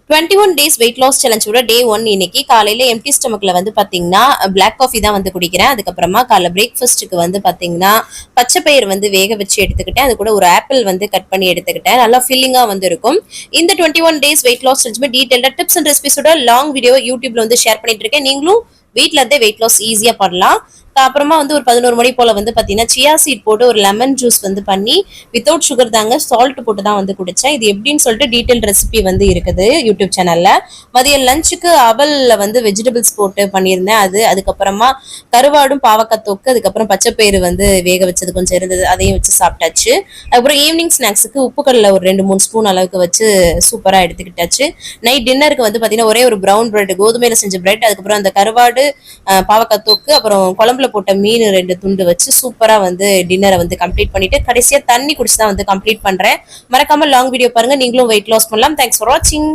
21 days weight loss சேலஞ்சோட டே 1 இன்னைக்கு காலையில empty ஸ்டமக்ல வந்து பாத்தீங்கன்னா பிளாக் காஃபி தான் வந்து குடிக்கிறேன். அதுக்கப்புறமா காலைல பிரேக்ஃபாஸ்ட்டுக்கு வந்து பாத்தீங்கன்னா பச்சை பயிர் வந்து வேக வச்சு எடுத்துக்கிட்டேன். அது கூட ஒரு ஆப்பிள் வந்து கட் பண்ணி எடுத்துக்கிட்டேன். நல்லா ஃபில்லிங்கா வந்து இருக்கும். இந்த 21 டேஸ் வெயிட் லாஸ் சேலஞ்சுமே டீடைல்டா டிப்ஸ் அண்ட் ரெசிபிஸோட லாங் வீடியோ யூடியூப்ல வந்து ஷேர் பண்ணிட்டு இருக்கேன். நீங்களும் வீட்ல இருந்தே வெயிட் லாஸ் ஈஸியா பண்ணலாம். அப்புறமா வந்து ஒரு 11 மணி போல வந்து பாத்தீங்கன்னா சியா சீட் போட்டு ஒரு லெமன் ஜூஸ் வந்து பண்ணி வித்தவுட் சுகர் தாங்க, சால்ட் போட்டு தான் வந்து குடிச்சேன். இது எப்படின்னு சொல்லிட்டு டீடைல் ரெசிபி வந்து இருக்குது யூடியூப் சேனல்ல. மதியம் லஞ்சுக்கு அவல்ல வந்து வெஜிடபிள்ஸ் போட்டு பண்ணியிருந்தேன். அதுக்கப்புறமா கருவாடும் பாவக்காய் தொக்கு, அதுக்கப்புறம் பச்சைப்பயிறு வந்து வேக வச்சது கொஞ்சம் இருந்தது, அதையும் வச்சு சாப்பிட்டாச்சு. அதுக்கப்புறம் ஈவினிங் ஸ்நாக்ஸுக்கு உப்புக்கல்ல ஒரு 2-3 ஸ்பூன் அளவுக்கு வச்சு சூப்பரா எடுத்துக்கிட்டாச்சு. நைட் டின்னருக்கு வந்து பாத்தீங்கன்னா ஒரே ஒரு ப்ரௌன் பிரெட், கோதுமையில செஞ்ச பிரெட், அதுக்கப்புறம் அந்த கருவாடு, பாவக்காய் தொக்கு, அப்புறம் குழம்புல போட்ட மீன் 2 துண்டு வச்சு சூப்பரா வந்து டின்னரை வந்து கம்ப்ளீட் பண்ணிட்டு கடைசியா தண்ணி குடிச்சு தான் வந்து கம்ப்ளீட் பண்றேன். மறக்காம லாங் வீடியோ பாருங்க, நீங்களும் வெயிட் லாஸ் பண்ணலாம். தேங்க்ஸ் ஃபார் வாட்சிங்.